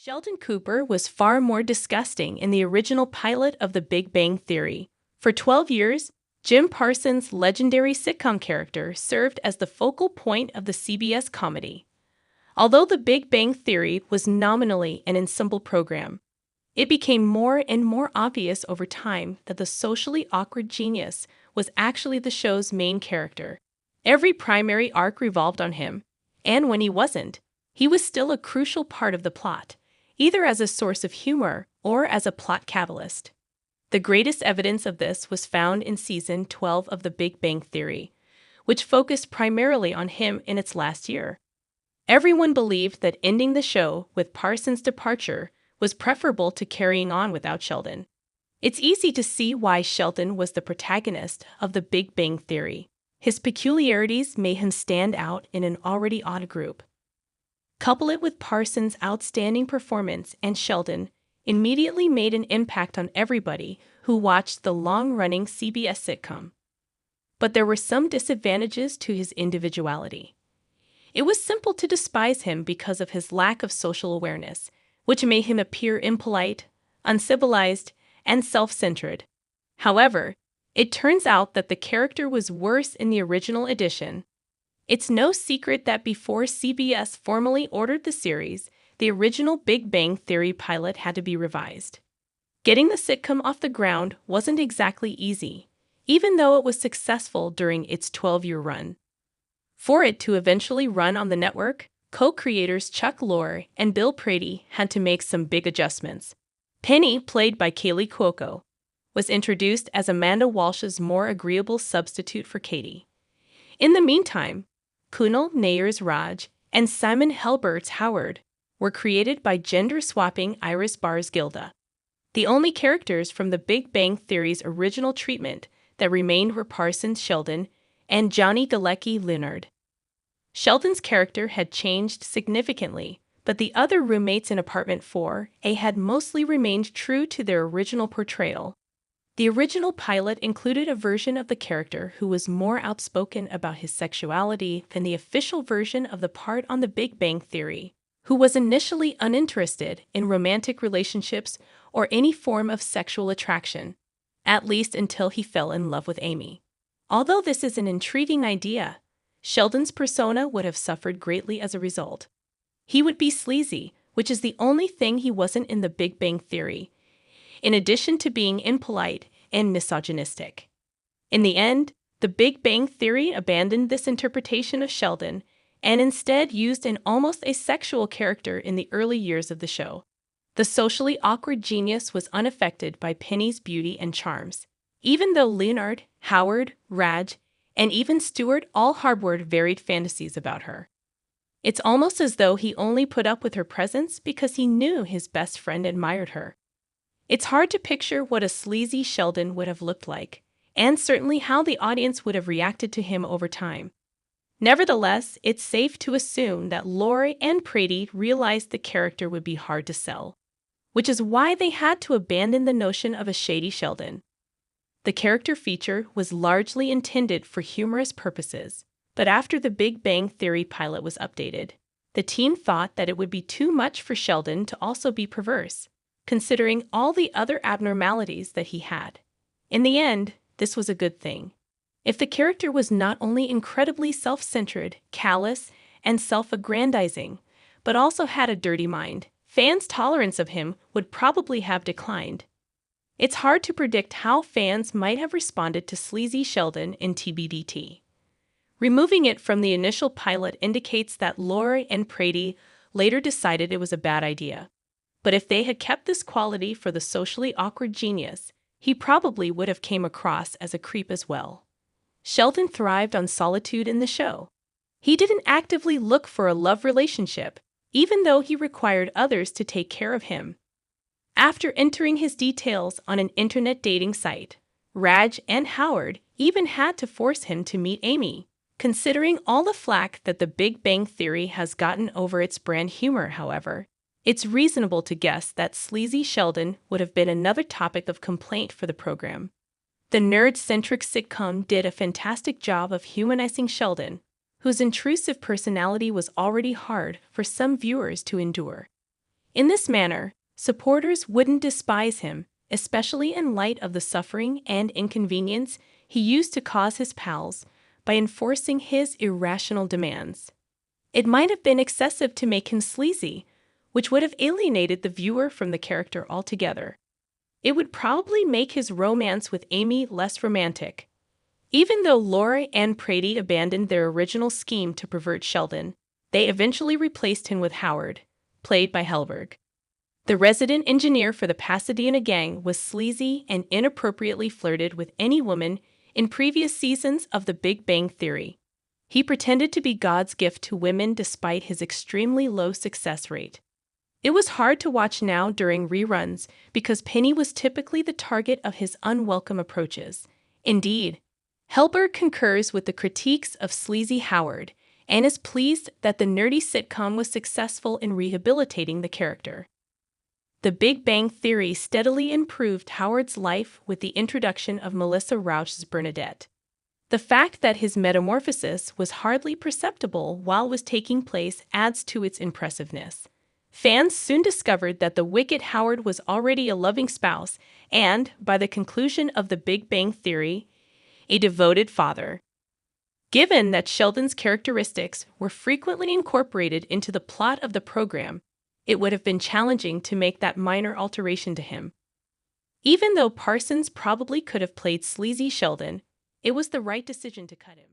Sheldon Cooper was far more disgusting in the original pilot of The Big Bang Theory. For 12 years, Jim Parsons' legendary sitcom character served as the focal point of the CBS comedy. Although The Big Bang Theory was nominally an ensemble program, it became more and more obvious over time that the socially awkward genius was actually the show's main character. Every primary arc revolved on him, and when he wasn't, he was still a crucial part of the plot, either as a source of humor or as a plot catalyst. The greatest evidence of this was found in season 12 of The Big Bang Theory, which focused primarily on him in its last year. Everyone believed that ending the show with Parsons' departure was preferable to carrying on without Sheldon. It's easy to see why Sheldon was the protagonist of The Big Bang Theory. His peculiarities made him stand out in an already odd group. Couple it with Parsons' outstanding performance, and Sheldon immediately made an impact on everybody who watched the long-running CBS sitcom. But there were some disadvantages to his individuality. It was simple to despise him because of his lack of social awareness, which made him appear impolite, uncivilized, and self-centered. However, it turns out that the character was worse in the original edition. It's no secret that before CBS formally ordered the series, the original Big Bang Theory pilot had to be revised. Getting the sitcom off the ground wasn't exactly easy, even though it was successful during its 12-year run. For it to eventually run on the network, co-creators Chuck Lorre and Bill Prady had to make some big adjustments. Penny, played by Kaley Cuoco, was introduced as Amanda Walsh's more agreeable substitute for Katie. In the meantime, Kunal Nair's Raj and Simon Helbert's Howard were created by gender-swapping Iris Barr's Gilda. The only characters from The Big Bang Theory's original treatment that remained were Parsons Sheldon and Johnny Galecki Leonard. Sheldon's character had changed significantly, but the other roommates in Apartment 4A had mostly remained true to their original portrayal. The original pilot included a version of the character who was more outspoken about his sexuality than the official version of the part on The Big Bang Theory, who was initially uninterested in romantic relationships or any form of sexual attraction, at least until he fell in love with Amy. Although this is an intriguing idea, Sheldon's persona would have suffered greatly as a result. He would be sleazy, which is the only thing he wasn't in The Big Bang Theory, in addition to being impolite and misogynistic. In the end, The Big Bang Theory abandoned this interpretation of Sheldon and instead used an almost asexual character in the early years of the show. The socially awkward genius was unaffected by Penny's beauty and charms, even though Leonard, Howard, Raj, and even Stewart all harbored varied fantasies about her. It's almost as though he only put up with her presence because he knew his best friend admired her. It's hard to picture what a sleazy Sheldon would have looked like, and certainly how the audience would have reacted to him over time. Nevertheless, it's safe to assume that Lorre and Prady realized the character would be hard to sell, which is why they had to abandon the notion of a shady Sheldon. The character feature was largely intended for humorous purposes, but after the Big Bang Theory pilot was updated, the team thought that it would be too much for Sheldon to also be perverse, considering all the other abnormalities that he had. In the end, this was a good thing. If the character was not only incredibly self-centered, callous, and self-aggrandizing, but also had a dirty mind, fans' tolerance of him would probably have declined. It's hard to predict how fans might have responded to sleazy Sheldon in TBDT. Removing it from the initial pilot indicates that Lorre and Prady later decided it was a bad idea. But if they had kept this quality for the socially awkward genius, he probably would have came across as a creep as well. Sheldon thrived on solitude in the show. He didn't actively look for a love relationship, even though he required others to take care of him. After entering his details on an internet dating site, Raj and Howard even had to force him to meet Amy. Considering all the flack that The Big Bang Theory has gotten over its brand humor, however, it's reasonable to guess that sleazy Sheldon would have been another topic of complaint for the program. The nerd-centric sitcom did a fantastic job of humanizing Sheldon, whose intrusive personality was already hard for some viewers to endure. In this manner, supporters wouldn't despise him, especially in light of the suffering and inconvenience he used to cause his pals by enforcing his irrational demands. It might have been excessive to make him sleazy, which would have alienated the viewer from the character altogether. It would probably make his romance with Amy less romantic. Even though Laura and Prady abandoned their original scheme to pervert Sheldon, they eventually replaced him with Howard, played by Helberg. The resident engineer for the Pasadena gang was sleazy and inappropriately flirted with any woman in previous seasons of The Big Bang Theory. He pretended to be God's gift to women despite his extremely low success rate. It was hard to watch now during reruns because Penny was typically the target of his unwelcome approaches. Indeed, Helberg concurs with the critiques of sleazy Howard and is pleased that the nerdy sitcom was successful in rehabilitating the character. The Big Bang Theory steadily improved Howard's life with the introduction of Melissa Rauch's Bernadette. The fact that his metamorphosis was hardly perceptible while was taking place adds to its impressiveness. Fans soon discovered that the wicked Howard was already a loving spouse and, by the conclusion of The Big Bang Theory, a devoted father. Given that Sheldon's characteristics were frequently incorporated into the plot of the program, it would have been challenging to make that minor alteration to him. Even though Parsons probably could have played sleazy Sheldon, it was the right decision to cut him.